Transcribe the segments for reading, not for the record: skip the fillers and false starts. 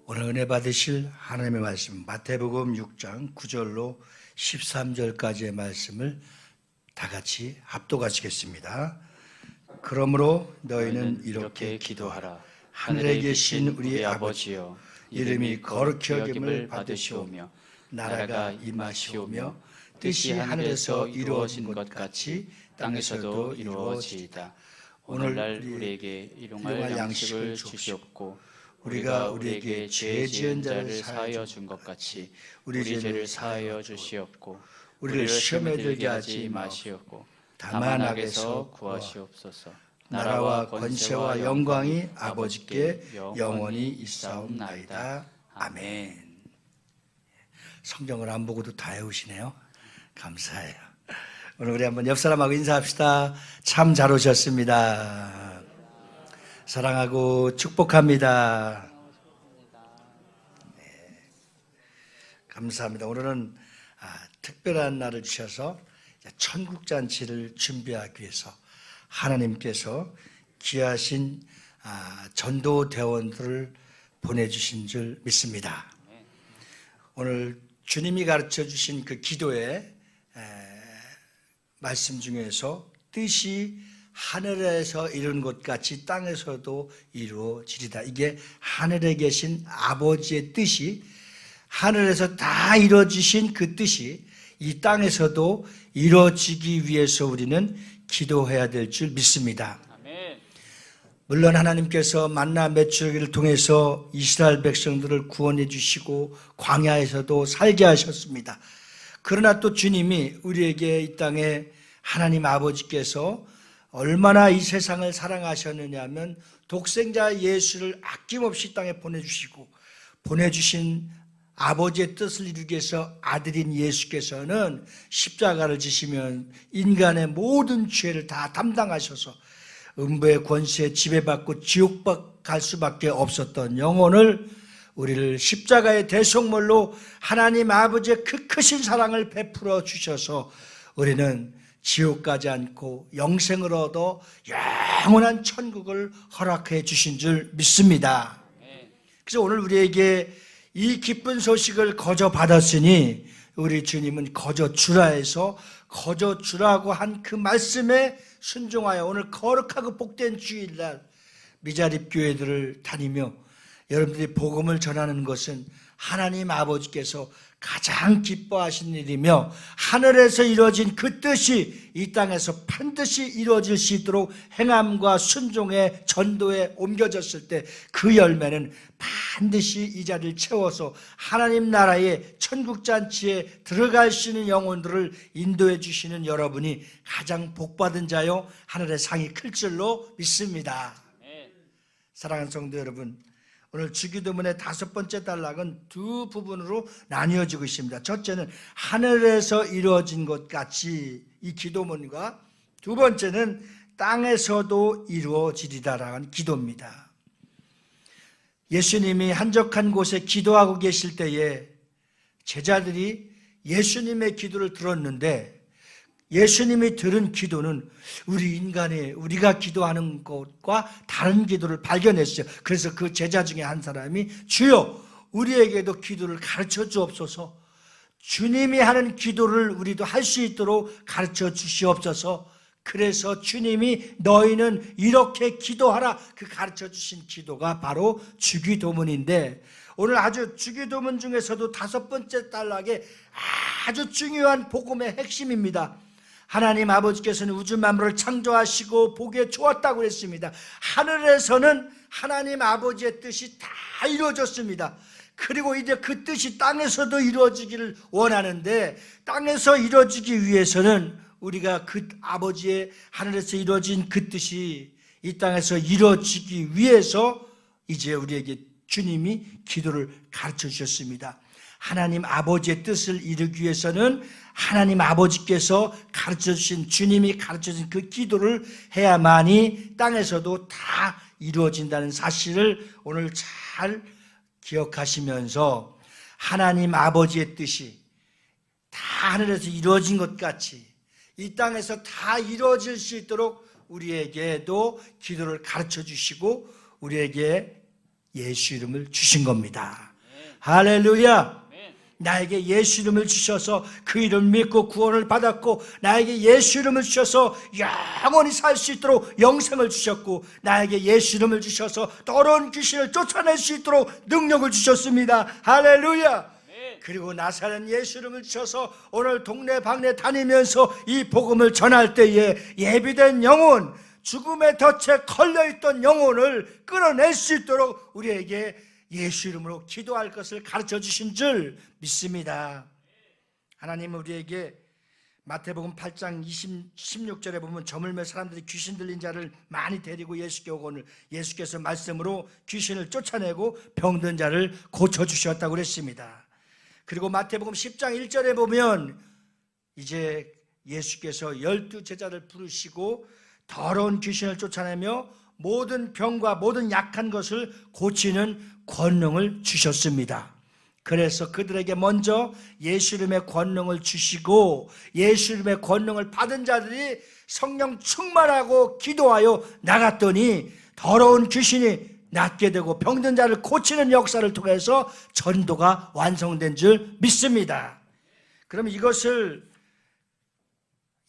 오늘 은혜 받으실 하나님의 말씀 마태복음 6장 9절로 13절까지의 말씀을 다 같이 합독하시겠습니다. 그러므로 너희는 이렇게 기도하라. 하늘에 계신 우리 아버지여, 이름이 거룩히 여김을 받으시오며 나라가 임하시오며 뜻이 하늘에서 이루어진 것 같이 땅에서도 이루어지이다. 오늘날 우리에게 일용할 양식을 주시옵고 우리가 우리에게 죄 지은 자를 사하여 준 것 같이 우리 죄를 사하여 주시옵고 우리를 시험에 들게 하지 마시옵고 다만 악에서 구하시옵소서. 나라와 권세와 영광이 아버지께 영원히 있사옵나이다. 아멘. 성경을 안 보고도 다 외우시네요. 감사해요. 오늘 우리 한번 옆 사람하고 인사합시다. 참 잘 오셨습니다. 사랑하고 축복합니다. 네, 감사합니다. 오늘은 특별한 날을 주셔서 천국잔치를 준비하기 위해서 하나님께서 귀하신 전도대원들을 보내주신 줄 믿습니다. 오늘 주님이 가르쳐 주신 그 기도의 말씀 중에서 뜻이 하늘에서 이룬 것 같이 땅에서도 이루어지리다. 이게 하늘에 계신 아버지의 뜻이, 하늘에서 다 이루어지신 그 뜻이 이 땅에서도 이루어지기 위해서 우리는 기도해야 될 줄 믿습니다. 물론 하나님께서 만나 메추라기를 통해서 이스라엘 백성들을 구원해 주시고 광야에서도 살게 하셨습니다. 그러나 또 주님이 우리에게 이 땅에 하나님 아버지께서 얼마나 이 세상을 사랑하셨느냐 하면 독생자 예수를 아낌없이 땅에 보내주시고 보내주신 아버지의 뜻을 이루기 위해서 아들인 예수께서는 십자가를 지시면 인간의 모든 죄를 다 담당하셔서 음부의 권세에 지배받고 지옥 갈 수밖에 없었던 영혼을 우리를 십자가의 대속물로 하나님 아버지의 그 크신 사랑을 베풀어 주셔서 우리는 지옥 가지 않고 영생을 얻어 영원한 천국을 허락해 주신 줄 믿습니다. 그래서 오늘 우리에게 이 기쁜 소식을 거저 받았으니 우리 주님은 거저 주라 해서 거저 주라고 한 그 말씀에 순종하여 오늘 거룩하고 복된 주일날 미자립 교회들을 다니며 여러분들이 복음을 전하는 것은 하나님 아버지께서 가장 기뻐하신 일이며 하늘에서 이루어진 그 뜻이 이 땅에서 반드시 이루어질 수 있도록 행함과 순종의 전도에 옮겨졌을 때 그 열매는 반드시 이 자리를 채워서 하나님 나라의 천국잔치에 들어갈 수 있는 영혼들을 인도해 주시는 여러분이 가장 복받은 자요 하늘의 상이 클 줄로 믿습니다. 사랑하는 성도 여러분, 오늘 주기도문의 5번째 단락은 두 부분으로 나뉘어지고 있습니다. 첫째는 하늘에서 이루어진 것 같이 이 기도문과 두 번째는 땅에서도 이루어지리다라는 기도입니다. 예수님이 한적한 곳에 기도하고 계실 때에 제자들이 예수님의 기도를 들었는데 예수님이 들은 기도는 우리가 기도하는 것과 다른 기도를 발견했어요. 그래서 그 제자 중에 한 사람이 주여 우리에게도 기도를 가르쳐 주옵소서, 주님이 하는 기도를 우리도 할 수 있도록 가르쳐 주시옵소서. 그래서 주님이 너희는 이렇게 기도하라 그 가르쳐 주신 기도가 바로 주기도문인데 오늘 아주 주기도문 중에서도 5번째 단락에 아주 중요한 복음의 핵심입니다. 하나님 아버지께서는 우주 만물을 창조하시고 보기에 좋았다고 했습니다. 하늘에서는 하나님 아버지의 뜻이 다 이루어졌습니다. 그리고 이제 그 뜻이 땅에서도 이루어지기를 원하는데 땅에서 이루어지기 위해서는 우리가 그 아버지의 하늘에서 이루어진 그 뜻이 이 땅에서 이루어지기 위해서 이제 우리에게 주님이 기도를 가르쳐 주셨습니다. 하나님 아버지의 뜻을 이루기 위해서는 하나님 아버지께서 가르쳐 주신, 주님이 가르쳐 주신 그 기도를 해야만이 땅에서도 다 이루어진다는 사실을 오늘 잘 기억하시면서 하나님 아버지의 뜻이 다 하늘에서 이루어진 것 같이 이 땅에서 다 이루어질 수 있도록 우리에게도 기도를 가르쳐 주시고 우리에게 예수 이름을 주신 겁니다. 할렐루야. 나에게 예수 이름을 주셔서 그 이름 믿고 구원을 받았고, 나에게 예수 이름을 주셔서 영원히 살 수 있도록 영생을 주셨고, 나에게 예수 이름을 주셔서 더러운 귀신을 쫓아낼 수 있도록 능력을 주셨습니다. 할렐루야. 그리고 나사렛 예수 이름을 주셔서 오늘 동네 방네 다니면서 이 복음을 전할 때에 예비된 영혼, 죽음의 덫에 걸려있던 영혼을 끌어낼 수 있도록 우리에게 예수 이름으로 기도할 것을 가르쳐 주신 줄 믿습니다. 하나님은 우리에게 마태복음 8장 16절에 보면 저물매 사람들이 귀신 들린 자를 많이 데리고 예수께 오거늘 예수께서 말씀으로 귀신을 쫓아내고 병든 자를 고쳐주셨다고 그랬습니다. 그리고 마태복음 10장 1절에 보면 이제 예수께서 12제자를 부르시고 더러운 귀신을 쫓아내며 모든 병과 모든 약한 것을 고치는 권능을 주셨습니다. 그래서 그들에게 먼저 예수 이름의 권능을 주시고, 예수 이름의 권능을 받은 자들이 성령 충만하고 기도하여 나갔더니 더러운 귀신이 낫게 되고 병든 자를 고치는 역사를 통해서 전도가 완성된 줄 믿습니다. 그럼 이것을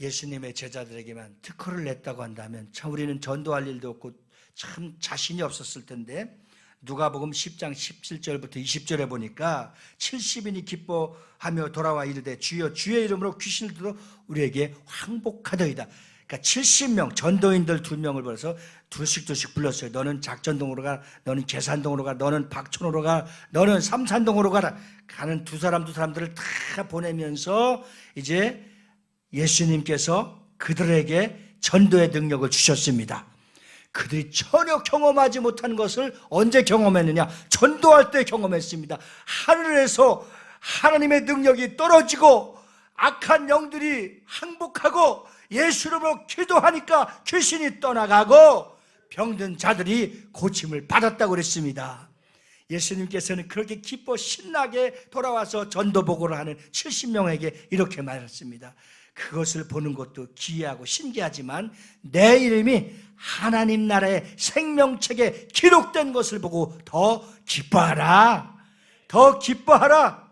예수님의 제자들에게만 특허를 냈다고 한다면 참 우리는 전도할 일도 없고 참 자신이 없었을 텐데, 누가복음 10장 17절부터 20절에 보니까 70인이 기뻐하며 돌아와 이르되 주여 주의 이름으로 귀신을 들어 우리에게 항복하더이다. 그러니까 70명 전도인들 2명을 불러서 둘씩 불렀어요. 너는 작전동으로 가, 너는 계산동으로 가, 너는 박촌으로 가, 너는 삼산동으로 가라. 가는 두 사람들을 다 보내면서 이제 예수님께서 그들에게 전도의 능력을 주셨습니다. 그들이 전혀 경험하지 못한 것을 언제 경험했느냐? 전도할 때 경험했습니다. 하늘에서 하나님의 능력이 떨어지고 악한 영들이 항복하고 예수 이름으로 기도하니까 귀신이 떠나가고 병든 자들이 고침을 받았다고 그랬습니다. 예수님께서는 그렇게 기뻐 신나게 돌아와서 전도 보고를 하는 70명에게 이렇게 말했습니다. 그것을 보는 것도 기이하고 신기하지만 내 이름이 하나님 나라의 생명책에 기록된 것을 보고 더 기뻐하라. 더 기뻐하라.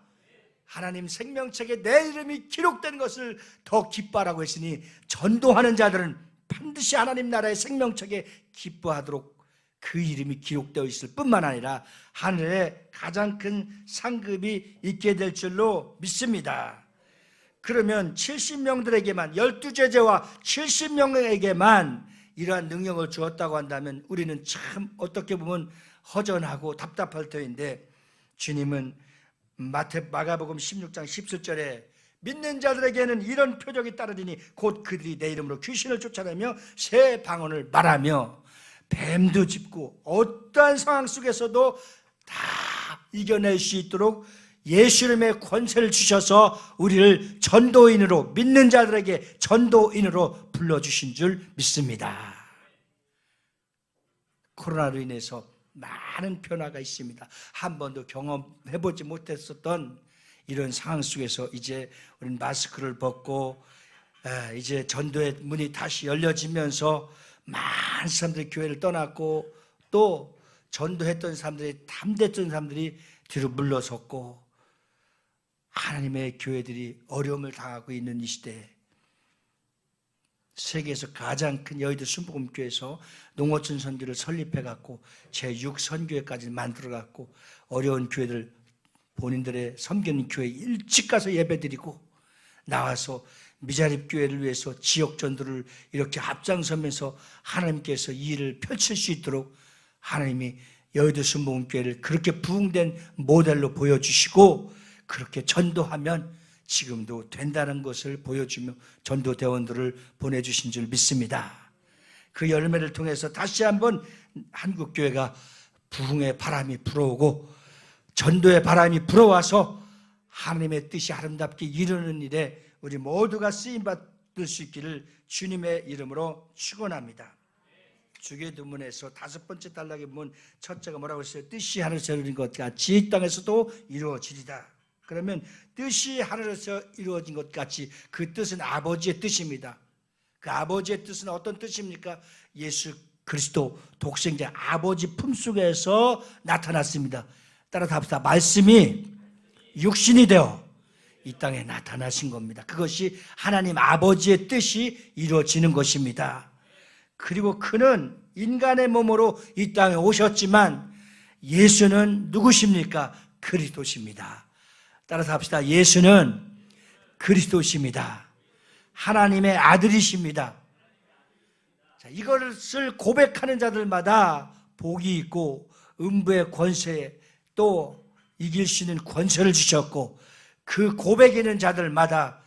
하나님 생명책에 내 이름이 기록된 것을 더 기뻐하라고 했으니 전도하는 자들은 반드시 하나님 나라의 생명책에 기뻐하도록 그 이름이 기록되어 있을 뿐만 아니라 하늘에 가장 큰 상급이 있게 될 줄로 믿습니다. 그러면 70명들에게만 12제자와 70명에게만 이러한 능력을 주었다고 한다면 우리는 참 어떻게 보면 허전하고 답답할 터인데, 주님은 마가복음 16장 17절에 믿는 자들에게는 이런 표적이 따르리니 곧 그들이 내 이름으로 귀신을 쫓아내며 새 방언을 말하며 뱀도 짚고 어떠한 상황 속에서도 다 이겨낼 수 있도록 예수 이름의 권세를 주셔서 우리를 전도인으로, 믿는 자들에게 전도인으로 불러주신 줄 믿습니다. 코로나로 인해서 많은 변화가 있습니다. 한 번도 경험해보지 못했었던 이런 상황 속에서 이제 우리는 마스크를 벗고 이제 전도의 문이 다시 열려지면서 많은 사람들이 교회를 떠났고 또 전도했던 사람들이, 담대했던 사람들이 뒤로 물러섰고 하나님의 교회들이 어려움을 당하고 있는 이 시대에 세계에서 가장 큰 여의도 순복음교회에서 농어촌 선교를 설립해갖고 제6선교회까지 만들어갖고 어려운 교회들 본인들의 섬기는 교회 일찍 가서 예배드리고 나와서 미자립 교회를 위해서 지역 전도를 이렇게 앞장서면서 하나님께서 이 일을 펼칠 수 있도록 하나님이 여의도 순복음교회를 그렇게 부흥된 모델로 보여주시고 그렇게 전도하면 지금도 된다는 것을 보여주며 전도대원들을 보내주신 줄 믿습니다. 그 열매를 통해서 다시 한번 한국교회가 부흥의 바람이 불어오고 전도의 바람이 불어와서 하나님의 뜻이 아름답게 이루는 일에 우리 모두가 쓰임받을 수 있기를 주님의 이름으로 축원합니다. 주기도문에서 5번째 단락에 보면 첫째가 뭐라고 했어요? 뜻이 하늘에서 이루어진 것 같이 이 땅에서도 이루어지리다. 그러면 뜻이 하늘에서 이루어진 것 같이 그 뜻은 아버지의 뜻입니다. 그 아버지의 뜻은 어떤 뜻입니까? 예수 그리스도 독생자 아버지 품속에서 나타났습니다. 따라 답시다. 말씀이 육신이 되어 이 땅에 나타나신 겁니다. 그것이 하나님 아버지의 뜻이 이루어지는 것입니다. 그리고 그는 인간의 몸으로 이 땅에 오셨지만 예수는 누구십니까? 그리스도십니다. 따라서 합시다. 예수는 그리스도십니다. 하나님의 아들이십니다. 자, 이것을 고백하는 자들마다 복이 있고 음부의 권세에 또 이길 수 있는 권세를 주셨고 그 고백 있는 자들마다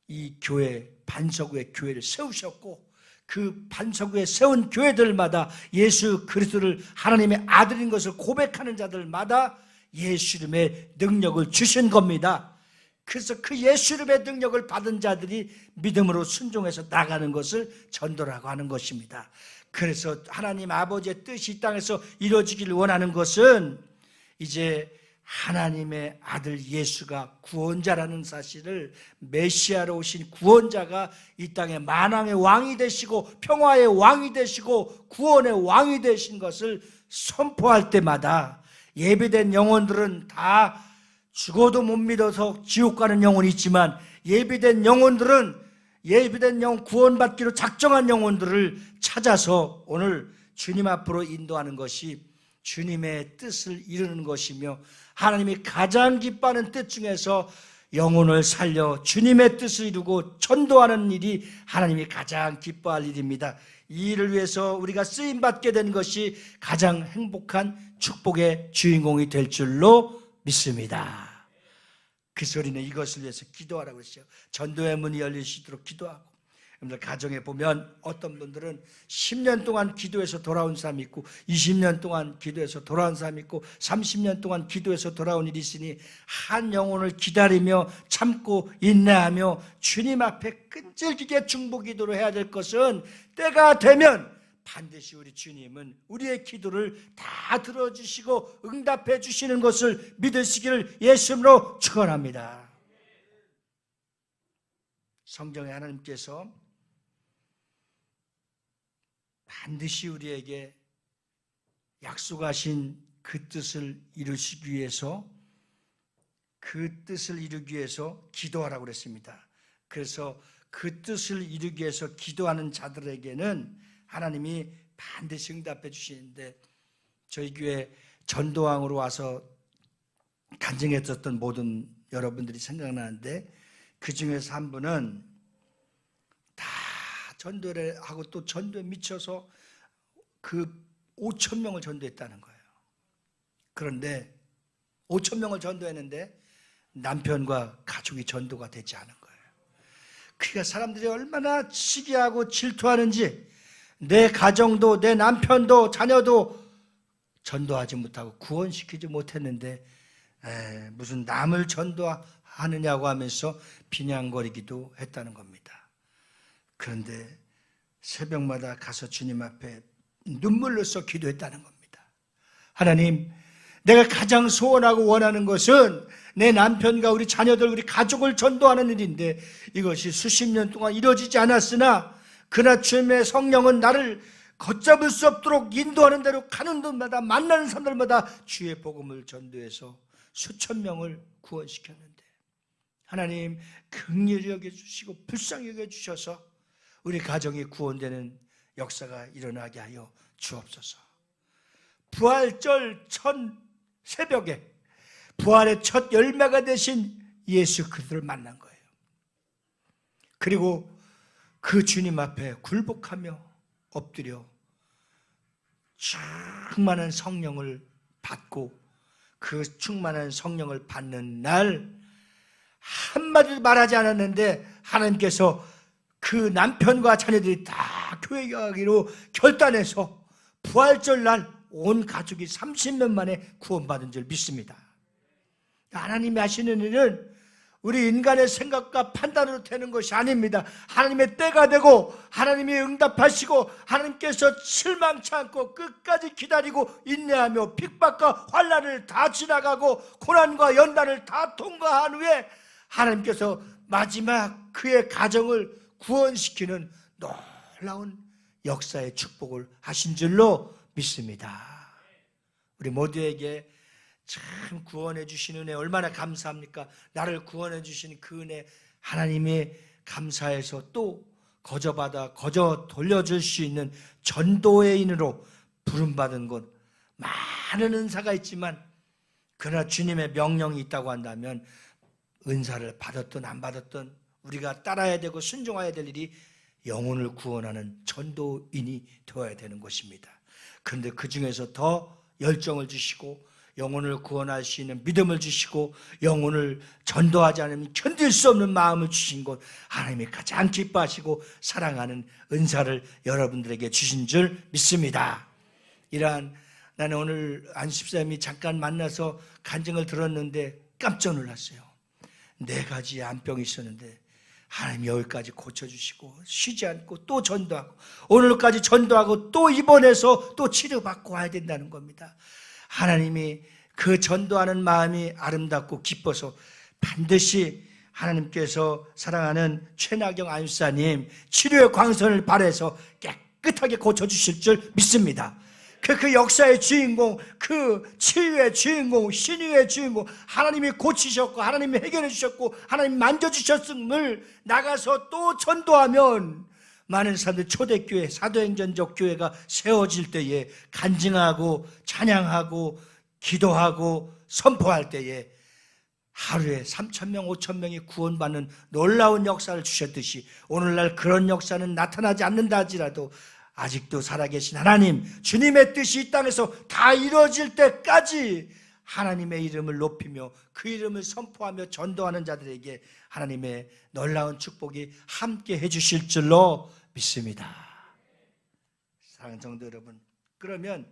이 교회 반석의 교회를 세우셨고 그 반석 위에 세운 교회들마다 예수 그리스도를 하나님의 아들인 것을 고백하는 자들마다 예수 이름의 능력을 주신 겁니다. 그래서 그 예수 이름의 능력을 받은 자들이 믿음으로 순종해서 나가는 것을 전도라고 하는 것입니다. 그래서 하나님 아버지의 뜻이 이 땅에서 이루어지기를 원하는 것은 이제 하나님의 아들 예수가 구원자라는 사실을, 메시아로 오신 구원자가 이 땅에 만왕의 왕이 되시고 평화의 왕이 되시고 구원의 왕이 되신 것을 선포할 때마다 예비된 영혼들은 다 죽어도 못 믿어서 지옥 가는 영혼이 있지만 예비된 영혼들은 예비된 영혼, 구원받기로 작정한 영혼들을 찾아서 오늘 주님 앞으로 인도하는 것이 주님의 뜻을 이루는 것이며 하나님이 가장 기뻐하는 뜻 중에서 영혼을 살려 주님의 뜻을 이루고 전도하는 일이 하나님이 가장 기뻐할 일입니다. 이 일을 위해서 우리가 쓰임받게 된 것이 가장 행복한 축복의 주인공이 될 줄로 믿습니다. 그래서 우리는 이것을 위해서 기도하라고 했어요. 전도의 문이 열리시도록 기도하고, 여러분들 가정에 보면 어떤 분들은 10년 동안 기도해서 돌아온 사람이 있고 20년 동안 기도해서 돌아온 사람이 있고 30년 동안 기도해서 돌아온 일이 있으니 한 영혼을 기다리며 참고 인내하며 주님 앞에 끈질기게 중보 기도를 해야 될 것은 때가 되면 반드시 우리 주님은 우리의 기도를 다 들어주시고 응답해 주시는 것을 믿으시기를 예수님으로 축원합니다. 성경에 하나님께서 반드시 우리에게 약속하신 그 뜻을 이루시기 위해서, 그 뜻을 이루기 위해서 기도하라고 그랬습니다. 그래서 그 뜻을 이루기 위해서 기도하는 자들에게는 하나님이 반드시 응답해 주시는데, 저희 교회 전도왕으로 와서 간증했었던 모든 여러분들이 생각나는데 그 중에서 한 분은 다 전도를 하고 또 전도에 미쳐서 그 5천 명을 전도했다는 거예요. 그런데 5천 명을 전도했는데 남편과 가족이 전도가 되지 않은 거예요. 그러니까 사람들이 얼마나 시기하고 질투하는지, 내 가정도 내 남편도 자녀도 전도하지 못하고 구원시키지 못했는데 무슨 남을 전도하느냐고 하면서 비냥거리기도 했다는 겁니다. 그런데 새벽마다 가서 주님 앞에 눈물로써 기도했다는 겁니다. 하나님, 내가 가장 소원하고 원하는 것은 내 남편과 우리 자녀들, 우리 가족을 전도하는 일인데 이것이 수십 년 동안 이루어지지 않았으나 그러나 주님의 성령은 나를 걷잡을 수 없도록 인도하는 대로 가는 곳마다 만나는 사람들마다 주의 복음을 전도해서 수천 명을 구원시켰는데 하나님 긍휼히 여겨주시고 불쌍히 여겨주셔서 우리 가정이 구원되는 역사가 일어나게 하여 주옵소서. 부활절 첫 새벽에 부활의 첫 열매가 되신 예수 그리스도를 만난 거예요. 그리고 그 주님 앞에 굴복하며 엎드려 충만한 성령을 받고 그 충만한 성령을 받는 날 한마디도 말하지 않았는데 하나님께서 그 남편과 자녀들이 다 교회 가기로 결단해서 부활절 날 온 가족이 30년 만에 구원받은 줄 믿습니다. 하나님이 하시는 일은 우리 인간의 생각과 판단으로 되는 것이 아닙니다. 하나님의 때가 되고 하나님이 응답하시고 하나님께서 실망치 않고 끝까지 기다리고 인내하며 핍박과 환난을 다 지나가고 고난과 연단을 다 통과한 후에 하나님께서 마지막 그의 가정을 구원시키는 놀라운 역사의 축복을 하신 줄로 믿습니다. 우리 모두에게 참 구원해 주신 은혜 얼마나 감사합니까? 나를 구원해 주신 그 은혜 하나님이 감사해서 또 거저 돌려줄 수 있는 전도의 인으로 부름받은 것, 많은 은사가 있지만 그러나 주님의 명령이 있다고 한다면 은사를 받았든 안 받았든 우리가 따라야 되고 순종해야 될 일이 영혼을 구원하는 전도인이 되어야 되는 것입니다. 그런데 그 중에서 더 열정을 주시고 영혼을 구원할 수 있는 믿음을 주시고 영혼을 전도하지 않으면 견딜 수 없는 마음을 주신 것, 하나님이 가장 기뻐하시고 사랑하는 은사를 여러분들에게 주신 줄 믿습니다. 이러한, 나는 오늘 안십사님이 잠깐 만나서 간증을 들었는데 깜짝 놀랐어요. 4가지 암병이 있었는데 하나님이 여기까지 고쳐주시고 쉬지 않고 또 전도하고 오늘까지 전도하고 또 입원해서 또 치료받고 와야 된다는 겁니다. 하나님이 그 전도하는 마음이 아름답고 기뻐서 반드시 하나님께서 사랑하는 최나경 안수사님 치료의 광선을 발해서 깨끗하게 고쳐주실 줄 믿습니다. 그 역사의 주인공, 그 치유의 주인공, 신유의 주인공, 하나님이 고치셨고 하나님이 해결해 주셨고 하나님이 만져주셨음을 나가서 또 전도하면 많은 사람들 초대교회, 사도행전적 교회가 세워질 때에 간증하고 찬양하고 기도하고 선포할 때에 하루에 3,000명, 5,000명이 구원받는 놀라운 역사를 주셨듯이 오늘날 그런 역사는 나타나지 않는다 할지라도 아직도 살아계신 하나님, 주님의 뜻이 이 땅에서 다 이루어질 때까지 하나님의 이름을 높이며 그 이름을 선포하며 전도하는 자들에게 하나님의 놀라운 축복이 함께 해주실 줄로 믿습니다. 사랑하는 성도 여러분, 그러면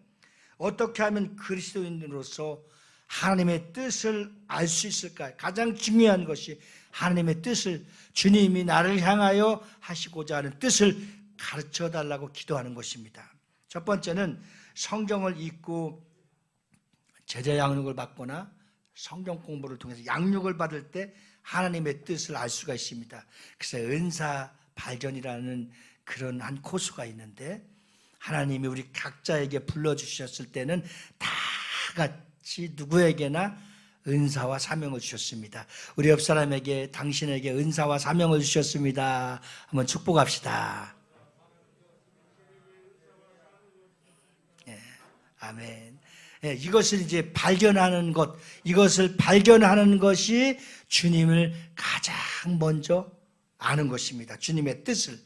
어떻게 하면 그리스도인으로서 하나님의 뜻을 알 수 있을까요? 가장 중요한 것이 하나님의 뜻을, 주님이 나를 향하여 하시고자 하는 뜻을 가르쳐 달라고 기도하는 것입니다. 첫 번째는 성경을 읽고 제자 양육을 받거나 성경 공부를 통해서 양육을 받을 때 하나님의 뜻을 알 수가 있습니다. 그래서 은사 발견이라는 그런 한 코스가 있는데 하나님이 우리 각자에게 불러주셨을 때는 다 같이 누구에게나 은사와 사명을 주셨습니다. 우리 옆 사람에게 당신에게 은사와 사명을 주셨습니다. 한번 축복합시다. 아멘. 이것을 이제 발견하는 것, 이것을 발견하는 것이 주님을 가장 먼저 아는 것입니다. 주님의 뜻을.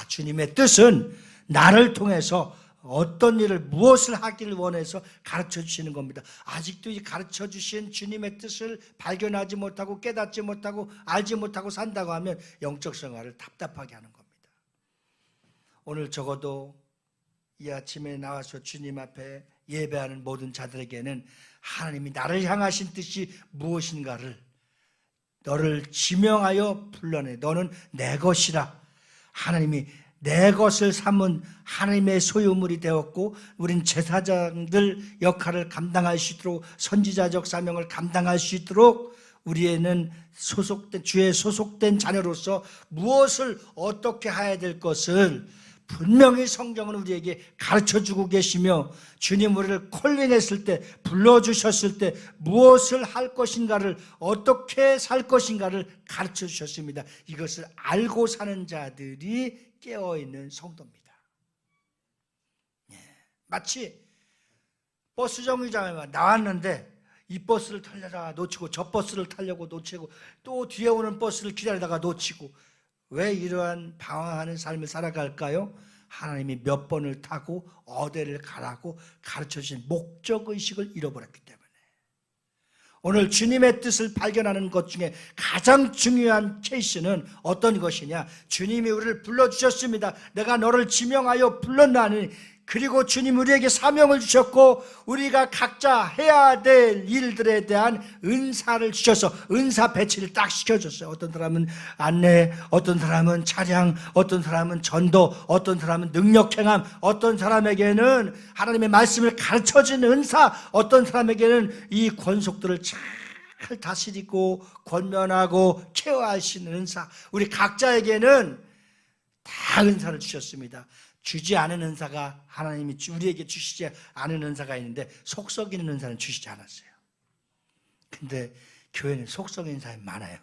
주님의 뜻은 나를 통해서 어떤 일을, 무엇을 하기를 원해서 가르쳐 주시는 겁니다. 아직도 이 가르쳐 주신 주님의 뜻을 발견하지 못하고 깨닫지 못하고 알지 못하고 산다고 하면 영적 생활을 답답하게 하는 겁니다. 오늘 적어도 이 아침에 나와서 주님 앞에 예배하는 모든 자들에게는 하나님이 나를 향하신 뜻이 무엇인가를, 너를 지명하여 불러내 너는 내 것이라, 하나님이 내 것을 삼은 하나님의 소유물이 되었고 우린 제사장들 역할을 감당할 수 있도록, 선지자적 사명을 감당할 수 있도록 우리에는 주의 소속된 자녀로서 무엇을 어떻게 해야 될 것을 분명히 성경은 우리에게 가르쳐주고 계시며, 주님 우리를 콜링했을 때, 불러주셨을 때 무엇을 할 것인가를, 어떻게 살 것인가를 가르쳐 주셨습니다. 이것을 알고 사는 자들이 깨어있는 성도입니다. 마치 버스 정류장에 나왔는데 이 버스를 타려다가 놓치고 저 버스를 타려고 놓치고 또 뒤에 오는 버스를 기다리다가 놓치고, 왜 이러한 방황하는 삶을 살아갈까요? 하나님이 몇 번을 타고 어디를 가라고 가르쳐주신 목적의식을 잃어버렸기 때문에. 오늘 주님의 뜻을 발견하는 것 중에 가장 중요한 케이스는 어떤 것이냐? 주님이 우리를 불러주셨습니다. 내가 너를 지명하여 불렀나니, 그리고 주님 우리에게 사명을 주셨고 우리가 각자 해야 될 일들에 대한 은사를 주셔서 은사 배치를 딱 시켜줬어요. 어떤 사람은 안내, 어떤 사람은 차량, 어떤 사람은 전도, 어떤 사람은 능력행함, 어떤 사람에게는 하나님의 말씀을 가르쳐주는 은사, 어떤 사람에게는 이 권속들을 잘 다스리고 권면하고 케어할 수 있는 은사, 우리 각자에게는 다 은사를 주셨습니다. 주지 않은 은사가 하나님이 우리에게 주시지 않은 은사가 있는데 속 썩이는 은사는 주시지 않았어요. 근데 교회는 속 썩이는 사람이 많아요.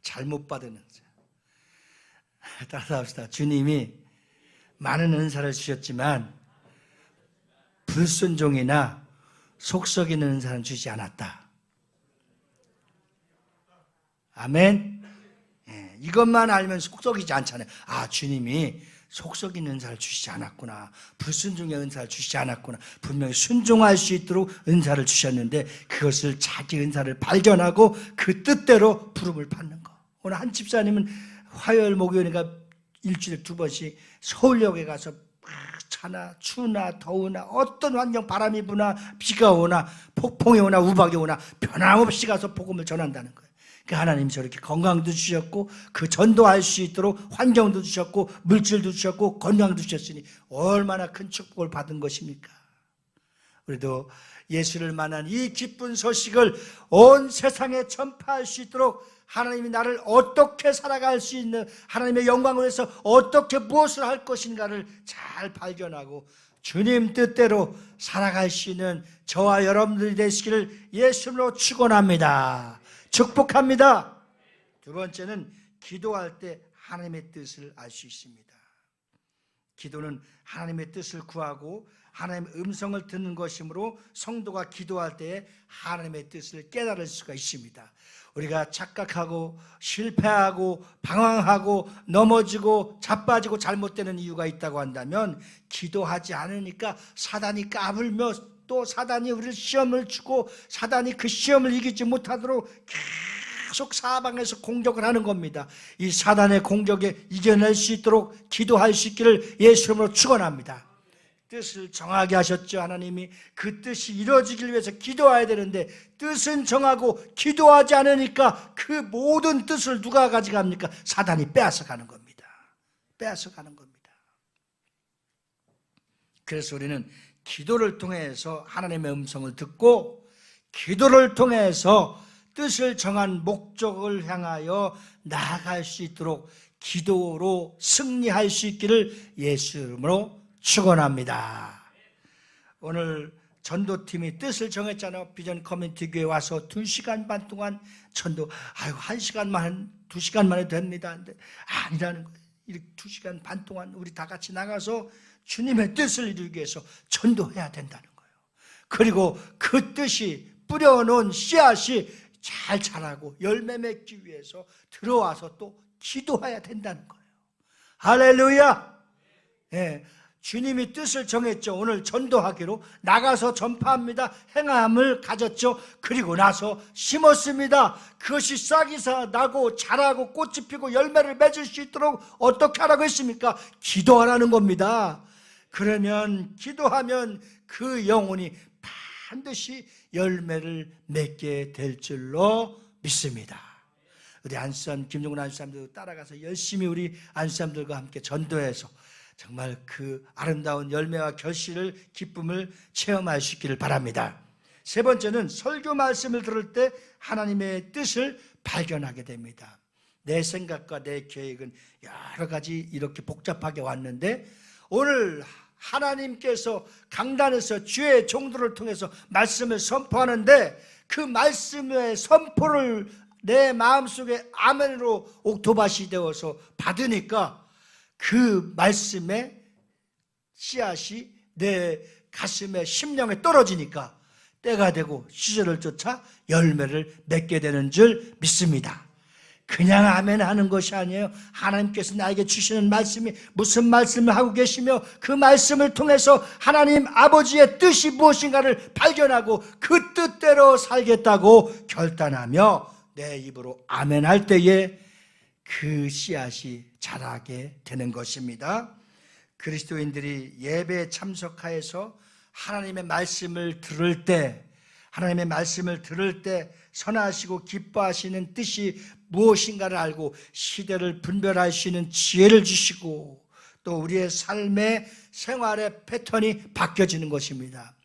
잘못 받은 은사. 따라서 합시다. 주님이 많은 은사를 주셨지만 불순종이나 속 썩이는 은사는 주지 않았다. 아멘. 이것만 알면 속 썩이지 않잖아요. 아, 주님이 속 썩이는 은사를 주시지 않았구나. 불순종의 은사를 주시지 않았구나. 분명히 순종할 수 있도록 은사를 주셨는데 그것을 자기 은사를 발견하고 그 뜻대로 부름을 받는 거. 오늘 한 집사님은 화요일 목요일이니까 일주일에 2번씩 서울역에 가서 차나 추나 더우나 어떤 환경, 바람이 부나 비가 오나 폭풍이 오나 우박이 오나 변함없이 가서 복음을 전한다는 거예요. 하나님이 저렇게 건강도 주셨고 그 전도할 수 있도록 환경도 주셨고 물질도 주셨고 건강도 주셨으니 얼마나 큰 축복을 받은 것입니까? 우리도 예수를 만난 이 기쁜 소식을 온 세상에 전파할 수 있도록 하나님이 나를 어떻게 살아갈 수 있는, 하나님의 영광을 위해서 어떻게 무엇을 할 것인가를 잘 발견하고 주님 뜻대로 살아갈 수 있는 저와 여러분들이 되시기를 예수님으로 축원합니다. 축복합니다. 두 번째는 기도할 때 하나님의 뜻을 알 수 있습니다. 기도는 하나님의 뜻을 구하고 하나님의 음성을 듣는 것이므로 성도가 기도할 때 하나님의 뜻을 깨달을 수가 있습니다. 우리가 착각하고 실패하고 방황하고 넘어지고 자빠지고 잘못되는 이유가 있다고 한다면 기도하지 않으니까 사단이 까불며 또 사단이 우리를 시험을 주고 사단이 그 시험을 이기지 못하도록 계속 사방에서 공격을 하는 겁니다. 이 사단의 공격에 이겨낼 수 있도록 기도할 수 있기를 예수님으로 축원합니다. 뜻을 정하게 하셨죠. 하나님이 그 뜻이 이루어지길 위해서 기도해야 되는데 뜻은 정하고 기도하지 않으니까 그 모든 뜻을 누가 가져갑니까? 사단이 빼앗아가는 겁니다. 빼앗아가는 겁니다. 그래서 우리는 기도를 통해서 하나님의 음성을 듣고 기도를 통해서 뜻을 정한 목적을 향하여 나아갈 수 있도록 기도로 승리할 수 있기를 예수 이름으로 축원합니다. 오늘 전도팀이 뜻을 정했잖아요. 비전 커뮤니티 교회 와서 2시간 반 동안 전도, 1시간만, 2시간만 해도 됩니다. 근데 아니라는 거예요. 이렇게 2시간 반 동안 우리 다 같이 나가서 주님의 뜻을 이루기 위해서 전도해야 된다는 거예요. 그리고 그 뜻이 뿌려놓은 씨앗이 잘 자라고 열매 맺기 위해서 들어와서 또 기도해야 된다는 거예요. 할렐루야! 예, 주님이 뜻을 정했죠. 오늘 전도하기로 나가서 전파합니다. 행함을 가졌죠. 그리고 나서 심었습니다. 그것이 싹이 나고 자라고 꽃이 피고 열매를 맺을 수 있도록 어떻게 하라고 했습니까? 기도하라는 겁니다. 그러면 기도하면 그 영혼이 반드시 열매를 맺게 될 줄로 믿습니다. 우리 안수사람, 김종근 안수사람도 따라가서 열심히 우리 안수사람들과 함께 전도해서 정말 그 아름다운 열매와 결실을, 기쁨을 체험할 수 있기를 바랍니다. 세 번째는 설교 말씀을 들을 때 하나님의 뜻을 발견하게 됩니다. 내 생각과 내 계획은 여러 가지 이렇게 복잡하게 왔는데 오늘 하나님께서 강단에서 주의 종들을 통해서 말씀을 선포하는데 그 말씀의 선포를 내 마음속에 아멘으로 옥토밭이 되어서 받으니까 그 말씀의 씨앗이 내 가슴에 심령에 떨어지니까 때가 되고 시절을 쫓아 열매를 맺게 되는 줄 믿습니다. 그냥 아멘 하는 것이 아니에요. 하나님께서 나에게 주시는 말씀이 무슨 말씀을 하고 계시며 그 말씀을 통해서 하나님 아버지의 뜻이 무엇인가를 발견하고 그 뜻대로 살겠다고 결단하며 내 입으로 아멘 할 때에 그 씨앗이 자라게 되는 것입니다. 그리스도인들이 예배에 참석하여서 하나님의 말씀을 들을 때, 하나님의 말씀을 들을 때 선하시고 기뻐하시는 뜻이 무엇인가를 알고 시대를 분별할 수 있는 지혜를 주시고 또 우리의 삶의 생활의 패턴이 바뀌어지는 것입니다.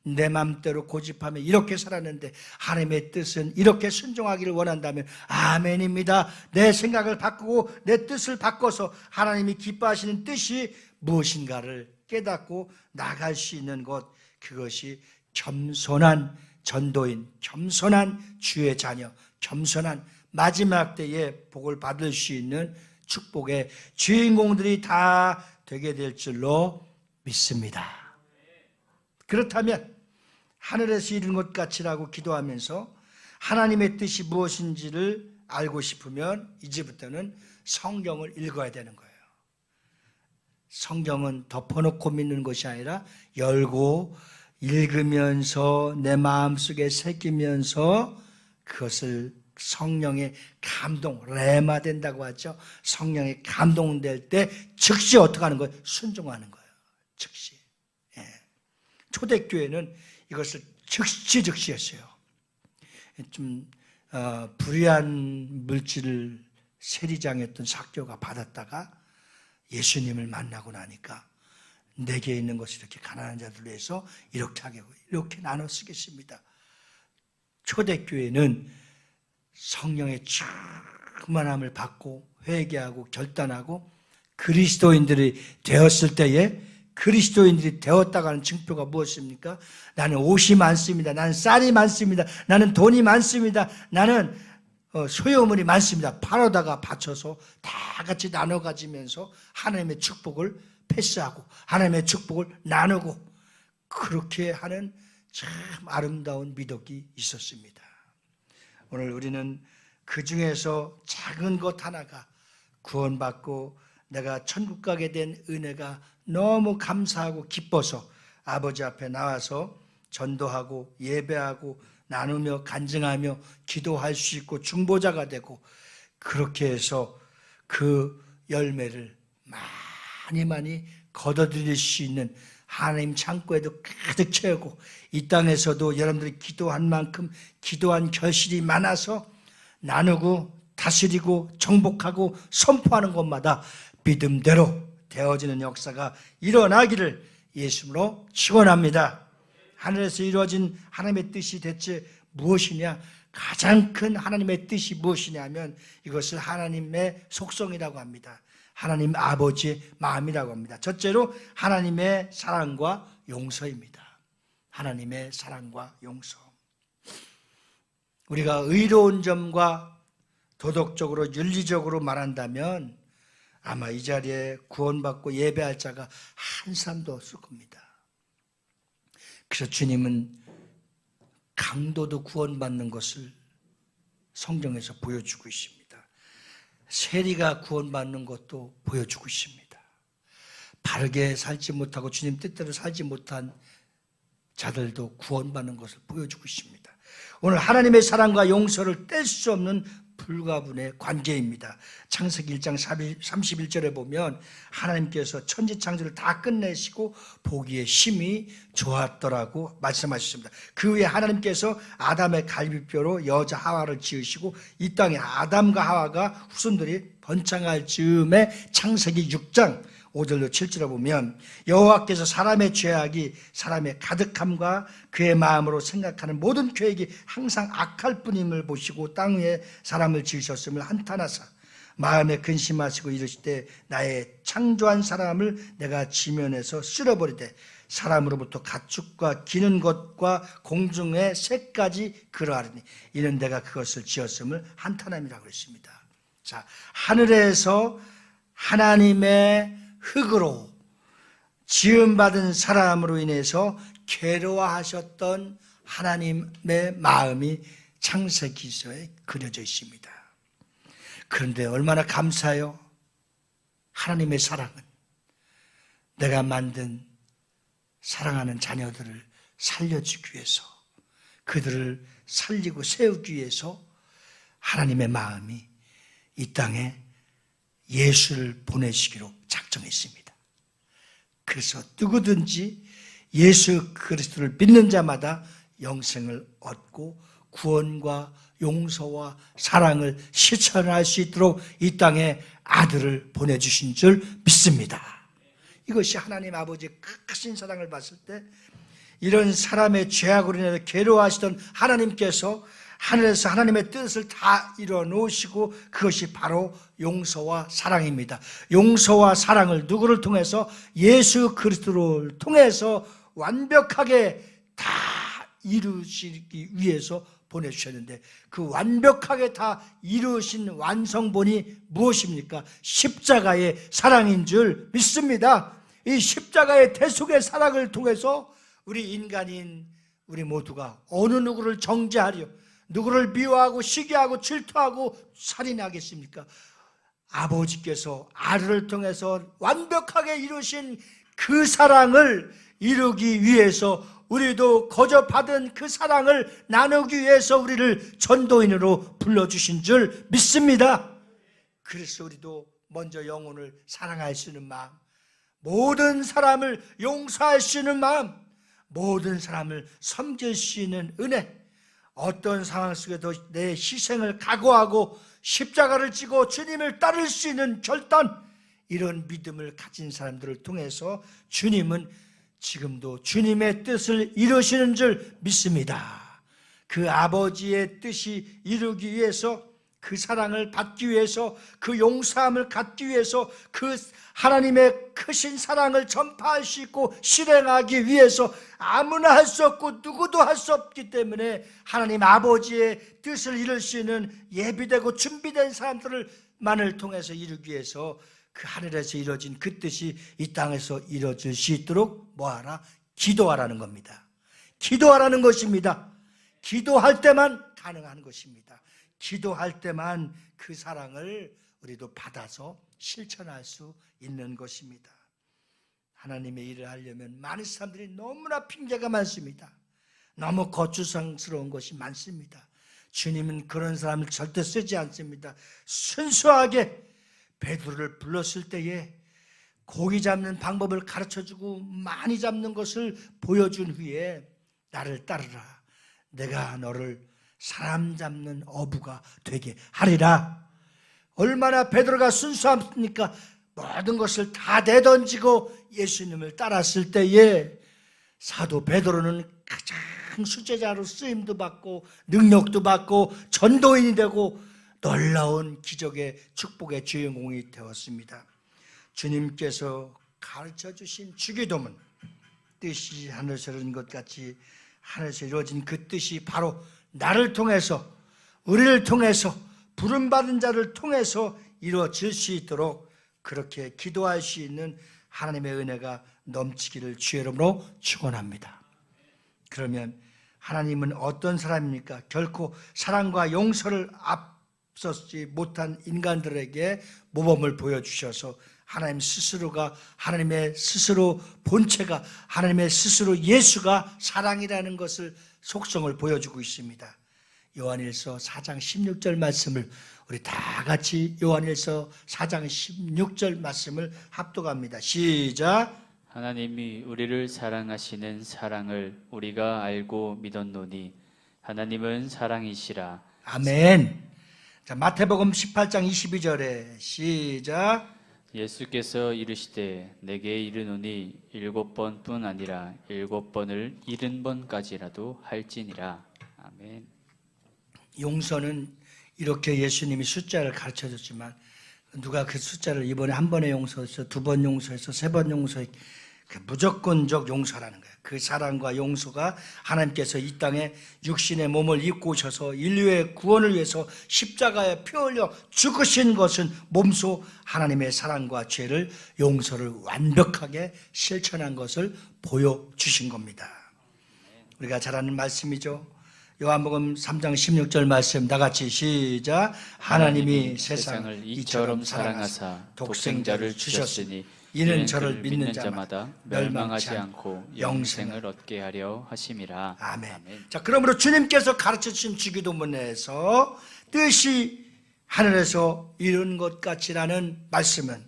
내 맘대로 고집하며 이렇게 살았는데 하나님의 뜻은 이렇게 순종하기를 원한다면 아멘입니다. 내 생각을 바꾸고 내 뜻을 바꿔서 하나님이 기뻐하시는 뜻이 무엇인가를 깨닫고 나갈 수 있는 것, 그것이 겸손한 전도인, 겸손한 주의 자녀, 겸손한 마지막 때에 복을 받을 수 있는 축복의 주인공들이 다 되게 될 줄로 믿습니다. 그렇다면 하늘에서 이룬 것 같이라고 기도하면서 하나님의 뜻이 무엇인지를 알고 싶으면 이제부터는 성경을 읽어야 되는 거예요. 성경은 덮어놓고 믿는 것이 아니라 열고 읽으면서 내 마음속에 새기면서 그것을 성령의 감동, 레마 된다고 하죠. 성령의 감동될 때 즉시 어떻게 하는 거예요? 순종하는 거예요. 즉시. 예. 초대교회는 이것을 즉시 했어요. 좀 불의한 물질을 세리장했던 삭개오가 받았다가 예수님을 만나고 나니까 내게 있는 것을 이렇게 가난한 자들을 위해서 이렇게 하고 이렇게 나눠 쓰겠습니다. 초대교회는 성령의 충만함을 받고 회개하고 결단하고 그리스도인들이 되었을 때에, 그리스도인들이 되었다고 하는 증표가 무엇입니까? 나는 옷이 많습니다. 나는 쌀이 많습니다. 나는 돈이 많습니다. 나는 소유물이 많습니다. 팔아다가 바쳐서 다 같이 나눠 가지면서 하나님의 축복을 패스하고 하나님의 축복을 나누고 그렇게 하는 참 아름다운 미덕이 있었습니다. 오늘 우리는 그 중에서 작은 것 하나가 구원받고 내가 천국 가게 된 은혜가 너무 감사하고 기뻐서 아버지 앞에 나와서 전도하고 예배하고 나누며 간증하며 기도할 수 있고 중보자가 되고, 그렇게 해서 그 열매를 많이 거둬들일 수 있는 하나님 창고에도 가득 채우고 이 땅에서도 여러분들이 기도한 만큼 기도한 결실이 많아서 나누고 다스리고 정복하고 선포하는 곳마다 믿음대로 되어지는 역사가 일어나기를 예수님으로 축원합니다. 하늘에서 이루어진 하나님의 뜻이 대체 무엇이냐? 가장 큰 하나님의 뜻이 무엇이냐면 이것을 하나님의 속성이라고 합니다. 하나님 아버지의 마음이라고 합니다. 첫째로 하나님의 사랑과 용서입니다. 하나님의 사랑과 용서. 우리가 의로운 점과 도덕적으로 윤리적으로 말한다면 아마 이 자리에 구원받고 예배할 자가 한 사람도 없을 겁니다. 그래서 주님은 강도도 구원받는 것을 성경에서 보여주고 있습니다. 세리가 구원받는 것도 보여주고 있습니다. 바르게 살지 못하고 주님 뜻대로 살지 못한 자들도 구원받는 것을 보여주고 있습니다. 오늘 하나님의 사랑과 용서를 뗄 수 없는 불가분의 관계입니다. 창세기 1장 31절에 보면 하나님께서 천지창조를 다 끝내시고 보기에 심히 좋았더라고 말씀하셨습니다. 그 후에 하나님께서 아담의 갈비뼈로 여자 하와를 지으시고 이 땅에 아담과 하와가 후손들이 번창할 즈음에 창세기 6장 5절로 7절에 보면 여호와께서 사람의 죄악이 사람의 가득함과 그의 마음으로 생각하는 모든 계획이 항상 악할 뿐임을 보시고 땅 위에 사람을 지으셨음을 한탄하사 마음에 근심하시고 이르시되 나의 창조한 사람을 내가 지면에서 쓸어버리되 사람으로부터 가축과 기는 것과 공중의 새까지 그러하리니 이는 내가 그것을 지었음을 한탄함이라고 그랬습니다. 자, 하늘에서 하나님의 흙으로 지음받은 사람으로 인해서 괴로워하셨던 하나님의 마음이 창세기서에 그려져 있습니다. 그런데 얼마나 감사해요. 하나님의 사랑은 내가 만든 사랑하는 자녀들을 살려주기 위해서, 그들을 살리고 세우기 위해서 하나님의 마음이 이 땅에 예수를 보내시기로 작정했습니다. 그래서 누구든지 예수 그리스도를 믿는 자마다 영생을 얻고 구원과 용서와 사랑을 실천할 수 있도록 이 땅에 아들을 보내주신 줄 믿습니다. 이것이 하나님 아버지의 크신 사랑을 봤을 때 이런 사람의 죄악으로 인해서 괴로워하시던 하나님께서 하늘에서 하나님의 뜻을 다 이뤄놓으시고 그것이 바로 용서와 사랑입니다. 용서와 사랑을 누구를 통해서? 예수 그리스도를 통해서 완벽하게 다 이루시기 위해서 보내주셨는데, 그 완벽하게 다 이루신 완성본이 무엇입니까? 십자가의 사랑인 줄 믿습니다. 이 십자가의 대속의 사랑을 통해서 우리 인간인 우리 모두가 어느 누구를 정죄하려, 누구를 미워하고 시기하고 질투하고 살인하겠습니까? 아버지께서 아들을 통해서 완벽하게 이루신 그 사랑을 이루기 위해서, 우리도 거저 받은 그 사랑을 나누기 위해서 우리를 전도인으로 불러주신 줄 믿습니다. 그래서 우리도 먼저 영혼을 사랑할 수 있는 마음, 모든 사람을 용서할 수 있는 마음, 모든 사람을 섬길 수 있는 은혜, 어떤 상황 속에도 내 희생을 각오하고 십자가를 지고 주님을 따를 수 있는 결단, 이런 믿음을 가진 사람들을 통해서 주님은 지금도 주님의 뜻을 이루시는 줄 믿습니다. 그 아버지의 뜻이 이루기 위해서, 그 사랑을 받기 위해서, 그 용서함을 갖기 위해서, 그 하나님의 크신 사랑을 전파할 수 있고 실행하기 위해서 아무나 할 수 없고 누구도 할 수 없기 때문에 하나님 아버지의 뜻을 이룰 수 있는 예비되고 준비된 사람들만을 통해서 이루기 위해서 그 하늘에서 이루어진 그 뜻이 이 땅에서 이루어질 수 있도록 뭐하라? 기도하라는 겁니다. 기도하라는 것입니다. 기도할 때만 가능한 것입니다. 기도할 때만 그 사랑을 우리도 받아서 실천할 수 있는 것입니다. 하나님의 일을 하려면 많은 사람들이 너무나 핑계가 많습니다. 너무 거추장스러운 것이 많습니다. 주님은 그런 사람을 절대 쓰지 않습니다. 순수하게 베드로를 불렀을 때에 고기 잡는 방법을 가르쳐주고 많이 잡는 것을 보여준 후에 나를 따르라, 내가 너를 사람 잡는 어부가 되게 하리라. 얼마나 베드로가 순수합니까? 모든 것을 다 내던지고 예수님을 따랐을 때에 사도 베드로는 가장 수제자로 쓰임도 받고 능력도 받고 전도인이 되고 놀라운 기적의 축복의 주인공이 되었습니다. 주님께서 가르쳐주신 주기도문, 뜻이 하늘에서 이루어진 것 같이 하늘에서 이루어진 그 뜻이 바로 나를 통해서, 우리를 통해서, 부름받은 자를 통해서 이루어질 수 있도록 그렇게 기도할 수 있는 하나님의 은혜가 넘치기를 주의 이름으로 축원합니다. 그러면 하나님은 어떤 사람입니까? 결코 사랑과 용서를 앞서지 못한 인간들에게 모범을 보여주셔서 하나님 스스로가, 하나님의 스스로 본체가, 하나님의 스스로 예수가 사랑이라는 것을, 속성을 보여주고 있습니다. 요한일서 4장 16절 말씀을 우리 다 같이 요한일서 4장 16절 말씀을 합독합니다. 시작. 하나님이 우리를 사랑하시는 사랑을 우리가 알고 믿었노니 하나님은 사랑이시라. 아멘. 자, 마태복음 18장 22절에 시작. 예수께서 이르시되 내게 이르노니 7번뿐 아니라 7번을 70번까지라도 할지니라. 아멘. 용서는 이렇게 예수님이 숫자를 가르쳐줬지만 누가 그 숫자를 이번에 한 번에 용서해서, 두 번 용서해서, 세 번 용서해, 그 무조건적 용서라는 거예요. 그 사랑과 용서가 하나님께서 이 땅에 육신의 몸을 입고 오셔서 인류의 구원을 위해서 십자가에 피 흘려 죽으신 것은 몸소 하나님의 사랑과 죄를, 용서를 완벽하게 실천한 것을 보여주신 겁니다. 우리가 잘 아는 말씀이죠. 요한복음 3장 16절 말씀 다 같이 시작. 하나님이 세상을 이처럼 사랑하사 독생자를 주셨으니 이는 저를 믿는 자마다 멸망하지 않고 영생을 얻게 하려 하심이라. 아멘. 자, 그러므로 주님께서 가르쳐주신 주기도문에서 뜻이 하늘에서 이룬 것 같이라는 말씀은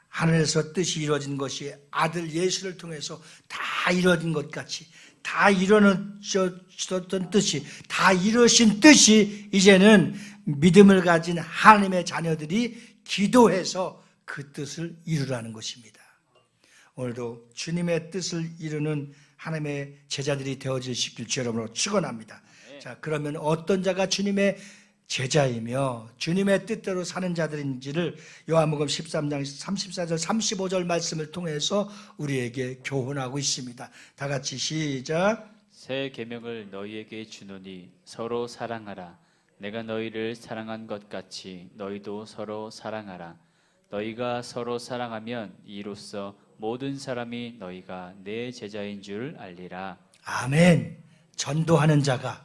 하늘에서 뜻이 이루어진 것이 아들 예수를 통해서 다 이루어진 것 같이, 다 이루어졌던 뜻이, 다 이루어진 뜻이 이제는 믿음을 가진 하나님의 자녀들이 기도해서 그 뜻을 이루라는 것입니다. 오늘도 주님의 뜻을 이루는 하나님의 제자들이 되어주시길 주의 이름으로 축원합니다. 자, 그러면 어떤 자가 주님의 제자이며 주님의 뜻대로 사는 자들인지를 요한복음 13장 34절 35절 말씀을 통해서 우리에게 교훈하고 있습니다. 다 같이 시작. 새 계명을 너희에게 주노니 서로 사랑하라. 내가 너희를 사랑한 것 같이 너희도 서로 사랑하라. 너희가 서로 사랑하면 이로써 모든 사람이 너희가 내 제자인 줄 알리라. 아멘. 전도하는 자가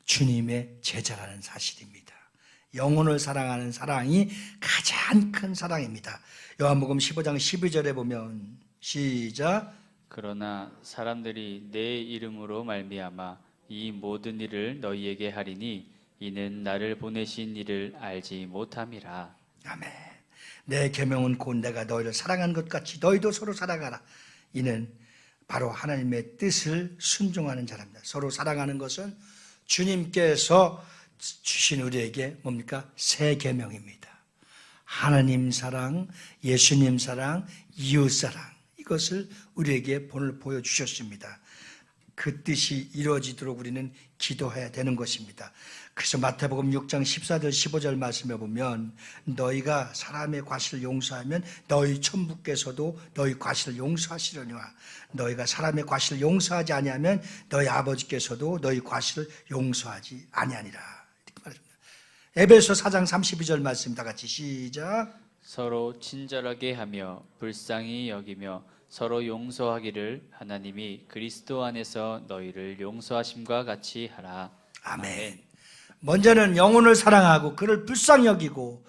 주님의 제자라는 사실입니다. 영혼을 사랑하는 사랑이 가장 큰 사랑입니다. 요한복음 15장 12절에 보면 시작. 그러나 사람들이 내 이름으로 말미암아 이 모든 일을 너희에게 하리니 이는 나를 보내신 이를 알지 못함이라. 아멘. 내 계명은 곧 내가 너희를 사랑한 것 같이 너희도 서로 사랑하라. 이는 바로 하나님의 뜻을 순종하는 자랍니다. 서로 사랑하는 것은 주님께서 주신 우리에게 뭡니까? 새 계명입니다. 하나님 사랑, 예수님 사랑, 이웃 사랑, 이것을 우리에게 본을 보여주셨습니다. 그 뜻이 이루어지도록 우리는 기도해야 되는 것입니다. 그래서 마태복음 6장 14절 15절 말씀에 보면 너희가 사람의 과실을 용서하면 너희 천부께서도 너희 과실을 용서하시려니와 너희가 사람의 과실을 용서하지 아니하면 너희 아버지께서도 너희 과실을 용서하지 아니하니라. 이렇게 말합니다. 에베소 4장 32절 말씀 다 같이 시작. 서로 친절하게 하며 불쌍히 여기며 서로 용서하기를 하나님이 그리스도 안에서 너희를 용서하심과 같이 하라. 아멘. 먼저는 영혼을 사랑하고 그를 불쌍히 여기고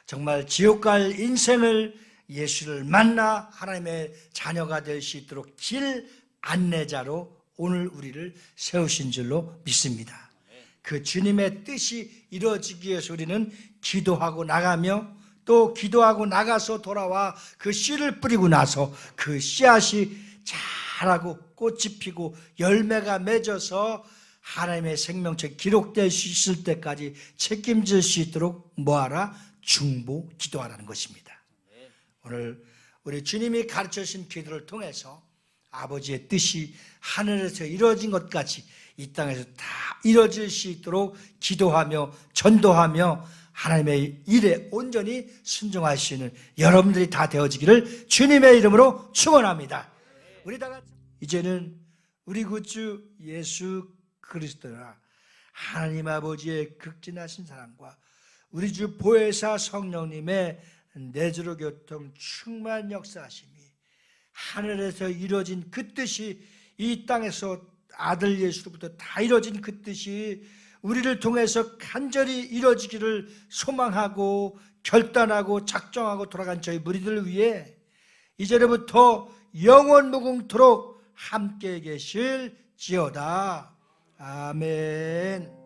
정말 지옥 갈 인생을 예수를 만나 하나님의 자녀가 될 수 있도록 길 안내자로 오늘 우리를 세우신 줄로 믿습니다. 그 주님의 뜻이 이루어지기 위해서 우리는 기도하고 나가며 또 기도하고 나가서 돌아와 그 씨를 뿌리고 나서 그 씨앗이 자라고 꽃이 피고 열매가 맺어서 하나님의 생명체 기록될 수 있을 때까지 책임질 수 있도록 뭐하라? 중보 기도하라는 것입니다. 오늘 우리 주님이 가르쳐 주신 기도를 통해서 아버지의 뜻이 하늘에서 이루어진 것 같이 이 땅에서 다 이루어질 수 있도록 기도하며 전도하며 하나님의 일에 온전히 순종할 수 있는 여러분들이 다 되어지기를 주님의 이름으로 축원합니다. 우리 다 같이 이제는 우리 구주 예수 그리스도라 하나님 아버지의 극진하신 사랑과 우리 주 보혜사 성령님의 내주로 교통 충만 역사하심이 하늘에서 이루어진 그 뜻이 이 땅에서 아들 예수로부터 다 이루어진 그 뜻이 우리를 통해서 간절히 이루어지기를 소망하고 결단하고 작정하고 돌아간 저희 무리들을 위해 이제부터 영원 무궁토록 함께 계실지어다. 아멘.